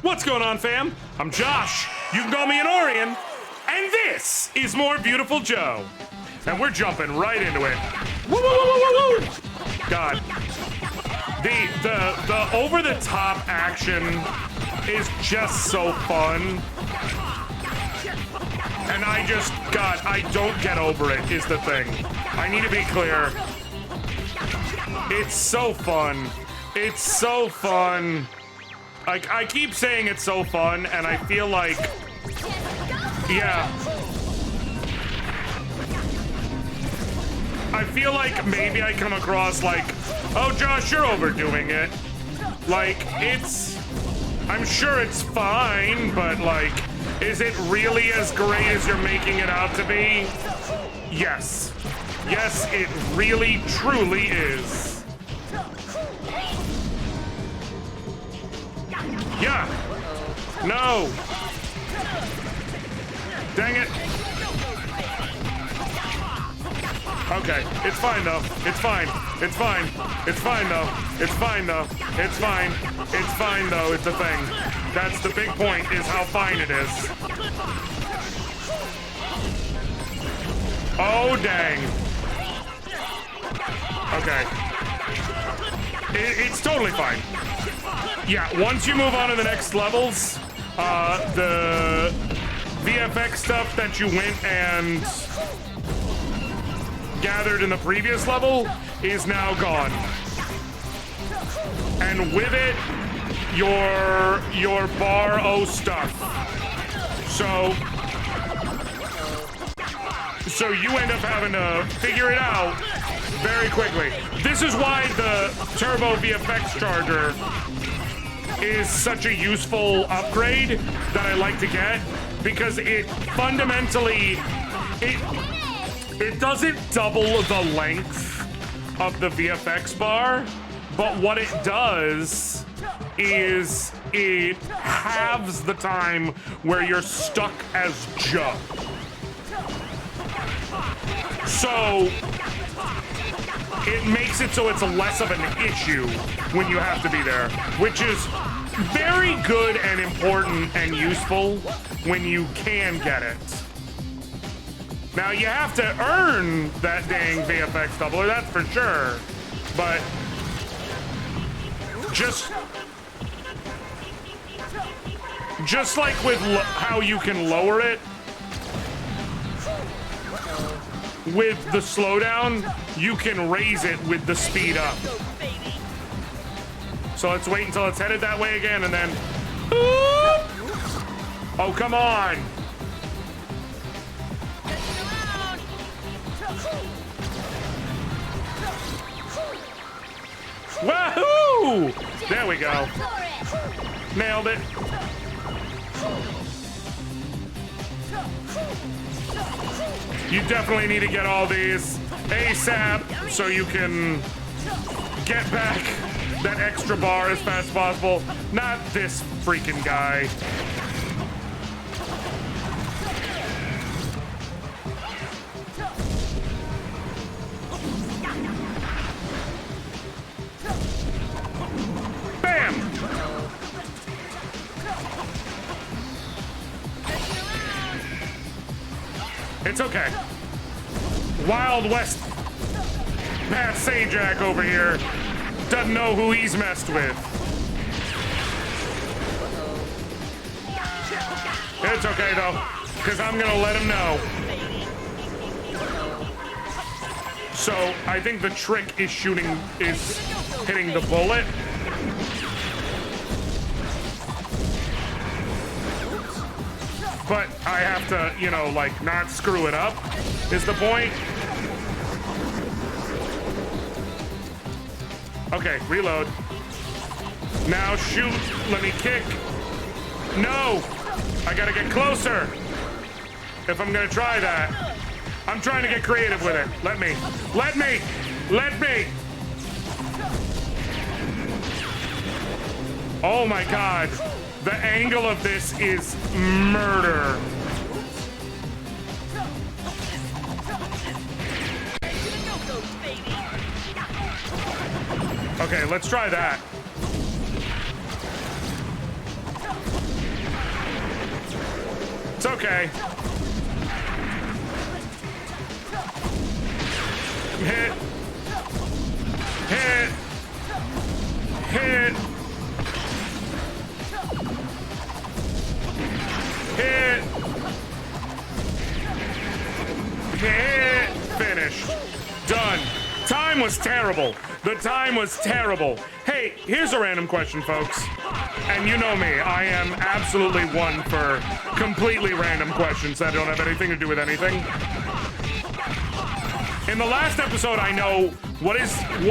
What's going on, fam? I'm Josh. You can call me Anoriand. And this is more Beautiful Joe. And we're jumping right into it. Woo, woo, woo, woo, woo, woo. God. The over-the-top action is just so fun. And I don't get over it, is the thing. I need to be clear. It's so fun. It's so fun. I keep saying it's so fun, and I feel like, yeah. I feel like maybe I come across like, oh, Josh, you're overdoing it. Like, I'm sure it's fine, but like, is it really as great as you're making it out to be? Yes. Yes, it really, truly is. Yeah. No. Dang it. Okay. It's fine, though. It's fine. It's fine. It's fine, though. It's fine, though. It's fine. It's fine, though. It's a thing. That's the big point, is how fine it is. Oh, dang. Okay. It's totally fine. Yeah, once you move on to the next levels, the VFX stuff that you went and gathered in the previous level is now gone. And with it, your bar O stuff. So you end up having to figure it out very quickly. This is why the Turbo VFX Charger is such a useful upgrade that I like to get, because it fundamentally, it doesn't double the length of the VFX bar, but what it does is it halves the time where you're stuck as Joe. So it makes it so it's less of an issue when you have to be there, which is very good and important and useful when you can get it. Now, you have to earn that dang VFX doubler, that's for sure. But just like with how you can lower it, with the slowdown, you can raise it with the speed up. So let's wait until it's headed that way again, and then... Oh, come on! Wahoo! There we go. Nailed it. You definitely need to get all these ASAP so you can get back that extra bar as fast as possible. Not this freaking guy. Bam! It's okay. Wild West Pat Sajak over here doesn't know who he's messed with. It's okay though, because I'm gonna let him know. So I think the trick is hitting the bullet. But I have to, you know, like, not screw it up, is the point. Okay, reload. Now shoot, let me kick. No, I gotta get closer if I'm gonna try that. I'm trying to get creative with it. Let me. Oh my God. The angle of this is murder. Okay, let's try that. It's okay. Hit. Hit. Hit. Hit. Hit. Finished. Done. Time was terrible. The time was terrible. Hey, here's a random question, folks. And you know me, I am absolutely one for completely random questions that don't have anything to do with anything. In the last episode, I know, what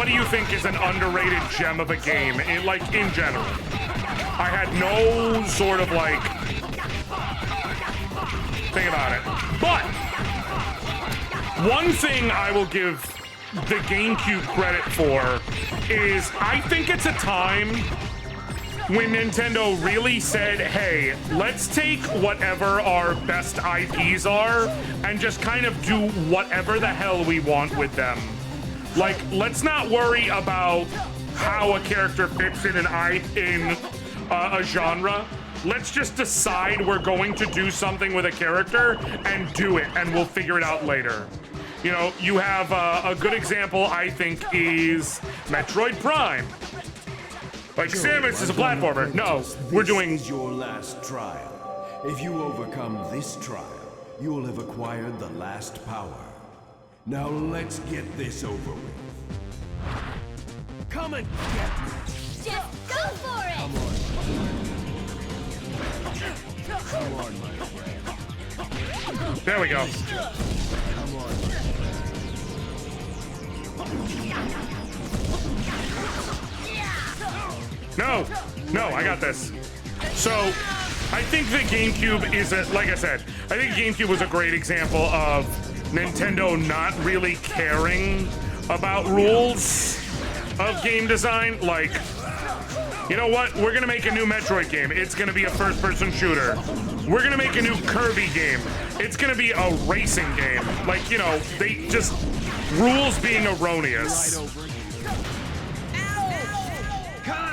do you think is an underrated gem of a game, in general? I had no sort of, like, thing about it. But one thing I will give the GameCube credit for is I think it's a time when Nintendo really said, hey, let's take whatever our best IPs are and just kind of do whatever the hell we want with them. Like, let's not worry about how a character fits in a genre. Let's just decide we're going to do something with a character and do it, and we'll figure it out later. You know, you have a good example, I think, is Metroid Prime. Like, Samus is a platformer. No, we're doing... This is your last trial. If you overcome this trial, you will have acquired the last power. Now let's get this over with. Come and get me. Just go for it! Come on, my friend. There we go. Come on. No, I got this. So, I think the GameCube is like I said, I think GameCube was a great example of Nintendo not really caring about rules of game design. Like, you know what? We're gonna make a new Metroid game. It's gonna be a first-person shooter. We're gonna make a new Kirby game. It's gonna be a racing game. Like, you know, they just, rules being erroneous.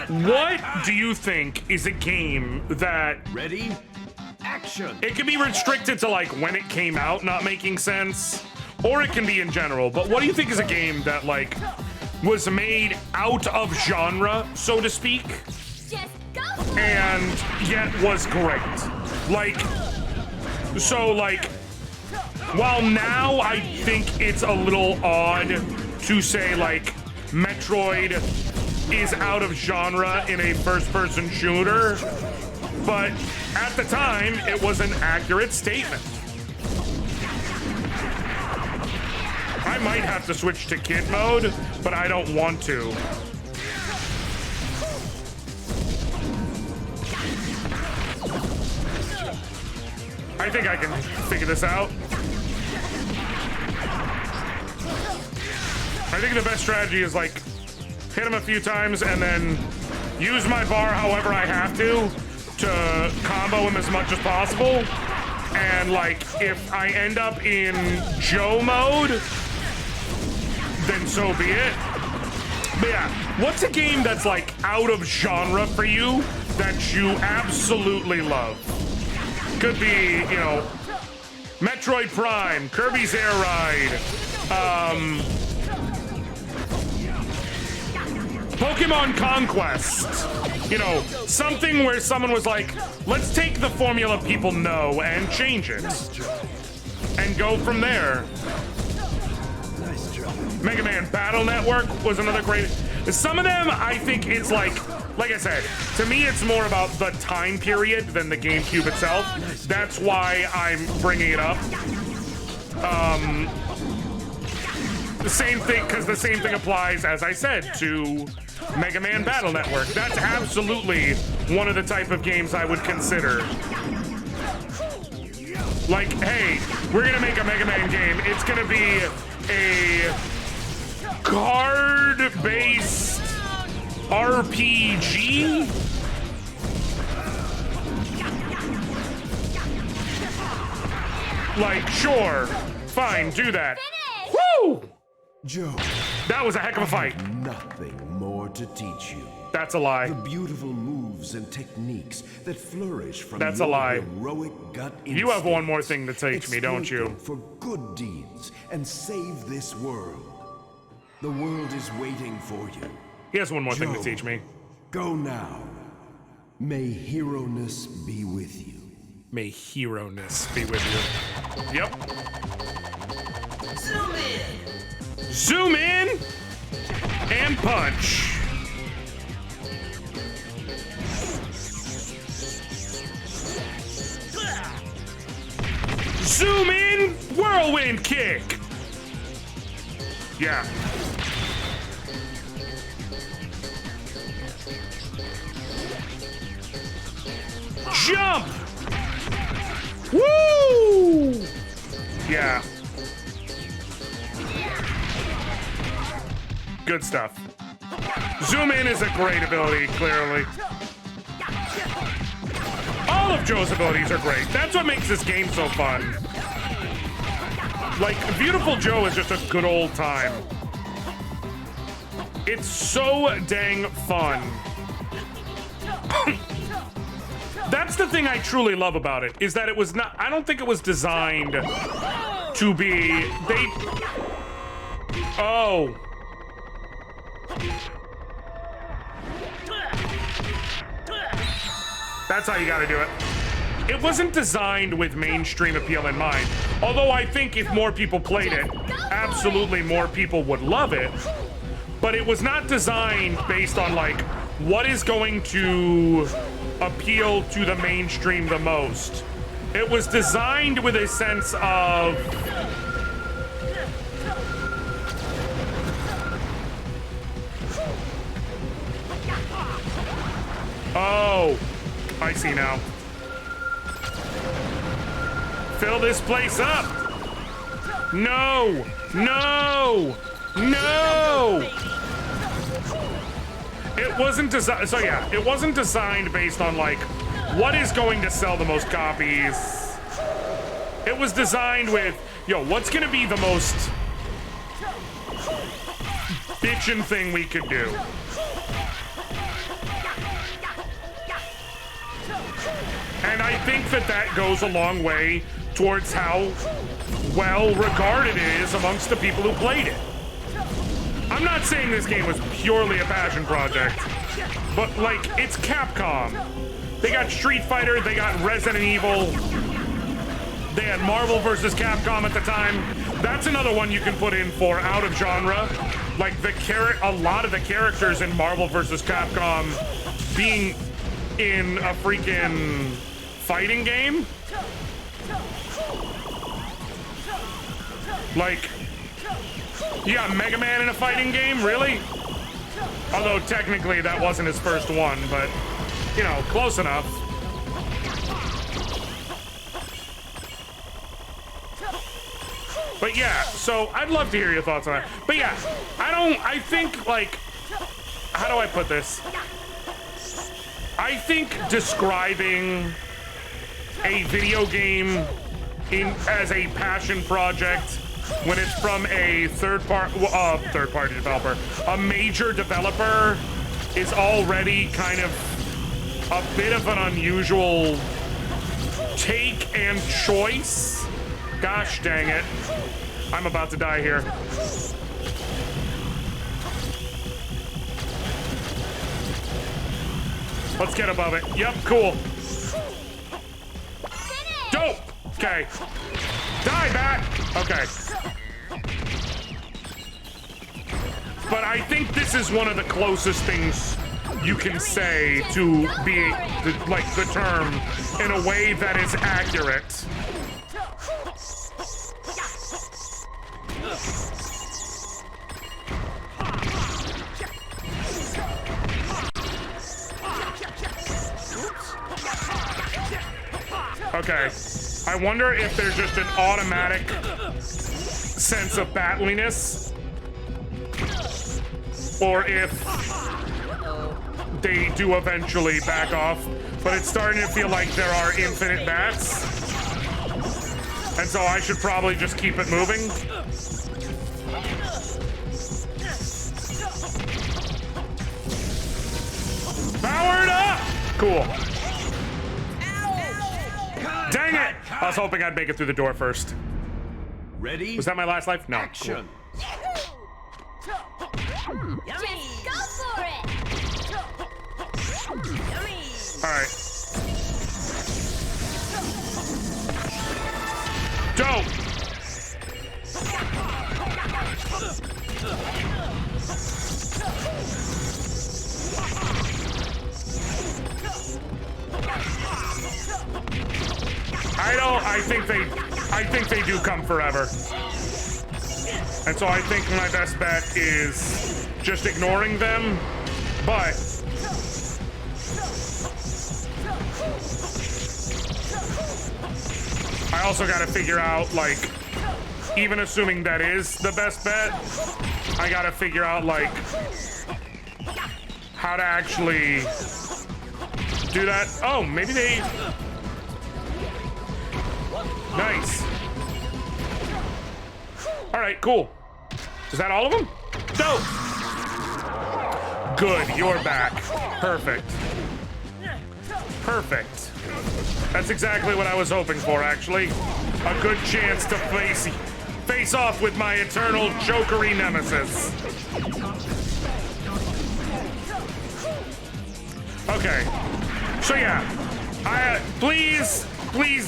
What do you think is a game that... Ready? Action! It can be restricted to, like, when it came out, not making sense, or it can be in general, but what do you think is a game that, like, was made out of genre, so to speak, and yet was great? Like, so, like, while now I think it's a little odd to say, like, Metroid is out of genre in a first-person shooter, but at the time, it was an accurate statement. I might have to switch to kid mode, but I don't want to. I think I can figure this out. I think the best strategy is, like, hit him a few times and then use my bar however I have to combo him as much as possible. And, like, if I end up in Joe mode, then so be it. But yeah, what's a game that's, like, out of genre for you that you absolutely love? Could be, you know, Metroid Prime, Kirby's Air Ride, Pokemon Conquest. You know, something where someone was like, let's take the formula people know and change it. And go from there. Mega Man Battle Network was another great... Some of them, I think it's like I said, to me it's more about the time period than the GameCube itself. That's why I'm bringing it up. The same thing, because the same thing applies, as I said, to Mega Man Battle Network. That's absolutely one of the type of games I would consider. Like, hey, we're gonna make a Mega Man game. It's gonna be a card-based RPG? Like, sure, fine, do that. Woo! Joe, That was a heck of a fight. nothing more to teach you. That's a lie. The beautiful moves and techniques that flourish from That's your a lie. heroic gut instinct. You have one more thing to teach me, don't you? Exploit them for good deeds and save this world. The world is waiting for you. He has one more thing to Joe, teach me. Go now. May hero-ness be with you. May hero-ness be with you. Yep. Zoom in! Zoom in and punch. Zoom in, whirlwind kick. Yeah. Jump. Woo! Yeah. Good stuff. Zoom in is a great ability, clearly. All of Joe's abilities are great. That's what makes this game so fun. Like, Viewtiful Joe is just a good old time. It's so dang fun. That's the thing I truly love about it, is that it was not, I don't think it was designed to be, oh. That's how you gotta do it. It wasn't designed with mainstream appeal in mind. Although I think if more people played it, absolutely more people would love it. But it was not designed based on like, what is going to appeal to the mainstream the most. It was designed with a sense of oh, I see now. Fill this place up. No, no, no. It wasn't designed, so yeah, it wasn't designed based on like, what is going to sell the most copies? It was designed with, yo, what's gonna be the most bitchin' thing we could do? And I think that that goes a long way towards how well regarded it is amongst the people who played it. I'm not saying this game was purely a passion project, but like, it's Capcom. They got Street Fighter, they got Resident Evil, they had Marvel vs. Capcom at the time. That's another one you can put in for out of genre. Like a lot of the characters in Marvel vs. Capcom being in a freaking fighting game. Like, you got Mega Man in a fighting game, really? Although technically that wasn't his first one, but you know, close enough. But yeah, so I'd love to hear your thoughts on that. But yeah, I think like, how do I put this? I think describing a video game as a passion project when it's from a third-party developer, a major developer, is already kind of a bit of an unusual take and choice. Gosh dang it. I'm about to die here. Let's get above it. Yep, cool. Dope! Okay. Die, bat! Okay. But I think this is one of the closest things you can say to be, like, the term in a way that is accurate. Okay, I wonder if there's just an automatic sense of battliness, or if they do eventually back off, but it's starting to feel like there are infinite bats, and so I should probably just keep it moving. Powered up! Cool. Dang it! I was hoping I'd make it through the door first. Ready? Was that my last life? No. Action. Cool. Just go for it. All right. Dope. I think they do come forever. And so I think my best bet is just ignoring them, but I also gotta figure out, like, even assuming that is the best bet, I gotta figure out, like, how to actually do that. Oh, maybe they... Nice. All right, cool. Is that all of them? Dope. Good, you're back. Perfect. Perfect. That's exactly what I was hoping for, actually. A good chance to face off with my eternal jokery nemesis. Okay. So yeah, please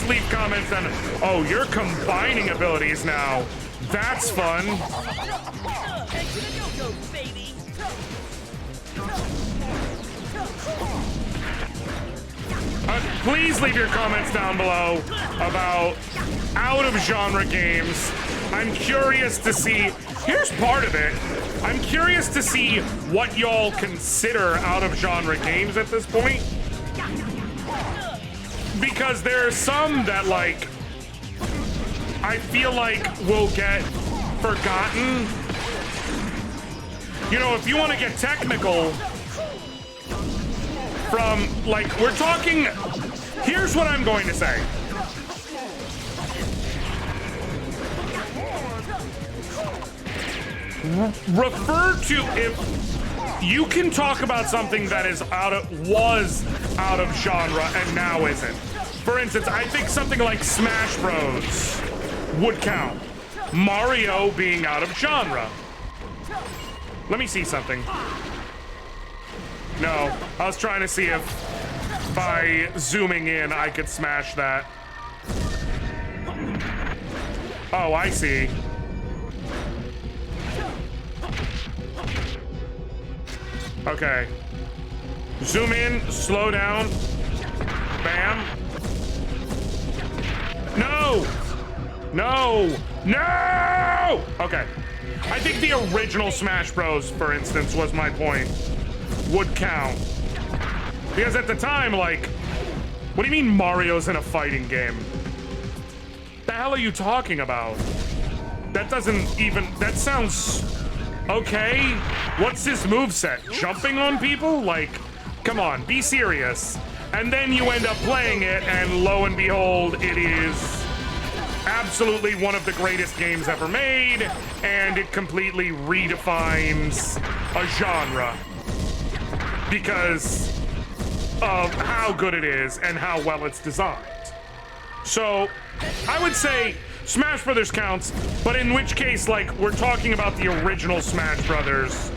leave comments on. Oh, you're combining abilities now. That's fun. Please leave your comments down below about out-of-genre games. I'm curious to see. Here's part of it. I'm curious to see what y'all consider out-of-genre games at this point. Because there are some that, like, I feel like will get forgotten. You know, if you want to get technical, from, like, we're talking, here's what I'm going to say. Refer to, if you can talk about something that is was out of genre and now isn't. For instance, I think something like Smash Bros would count. Mario being out of genre. Let me see something. No, I was trying to see if by zooming in I could smash that. Oh, I see. Okay. Zoom in, slow down. Bam. No! No! No! Okay. I think the original Smash Bros, for instance, was my point, would count. Because at the time, like, what do you mean Mario's in a fighting game? The hell are you talking about? That doesn't even, that sounds okay. What's his moveset? Jumping on people? Like, come on, be serious. And then you end up playing it, and lo and behold, it is absolutely one of the greatest games ever made, and it completely redefines a genre because of how good it is and how well it's designed. So I would say Smash Brothers counts, but in which case, like, we're talking about the original Smash Brothers,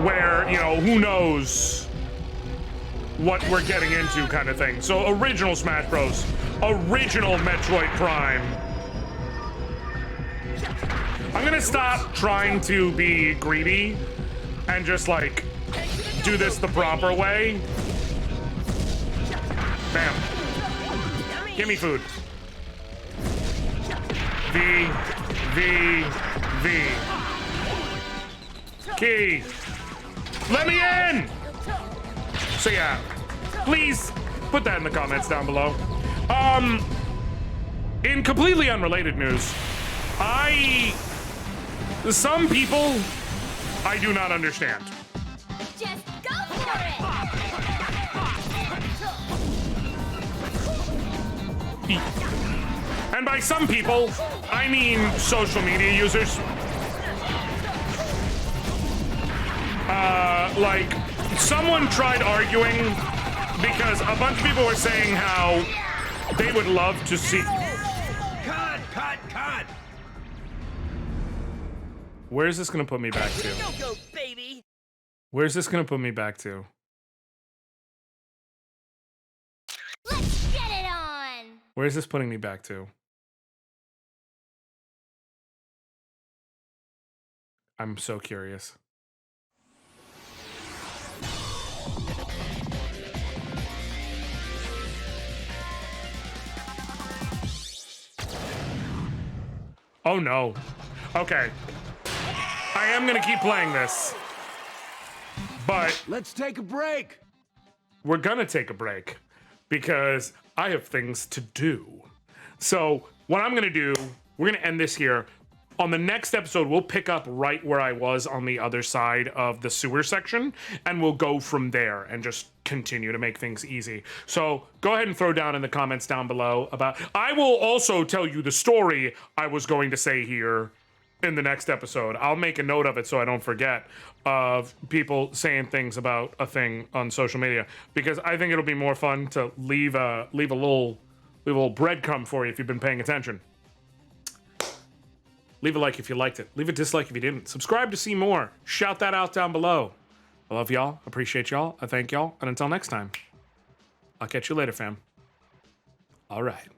where, you know, who knows what we're getting into kind of thing. So original Smash Bros, original Metroid Prime. I'm gonna stop trying to be greedy and just, like, do this the proper way. Bam. Give me food. V, V, V. Key. Let me in! So yeah, please put that in the comments down below. In completely unrelated news, some people I do not understand. Just go for it. And by some people, I mean social media users. Like, someone tried arguing because a bunch of people were saying how they would love to see. Cut! Where's this gonna put me back to? Go, baby. Where's this gonna put me back to? Let's get it on. Where's this putting me back to? I'm so curious. Oh no. Okay. I am gonna keep playing this. But Let's take a break. we're gonna take a break because I have things to do. So what I'm gonna do, we're gonna end this here. On the next episode, we'll pick up right where I was on the other side of the sewer section, and we'll go from there and just continue to make things easy. So go ahead and throw down in the comments down below about. I will also tell you the story I was going to say here in the next episode. I'll make a note of it so I don't forget of people saying things about a thing on social media, because I think it'll be more fun to leave a little breadcrumb for you if you've been paying attention. Leave a like if you liked it. Leave a dislike if you didn't. Subscribe to see more. Shout that out down below. I love y'all. Appreciate y'all. I thank y'all. And until next time, I'll catch you later, fam. All right.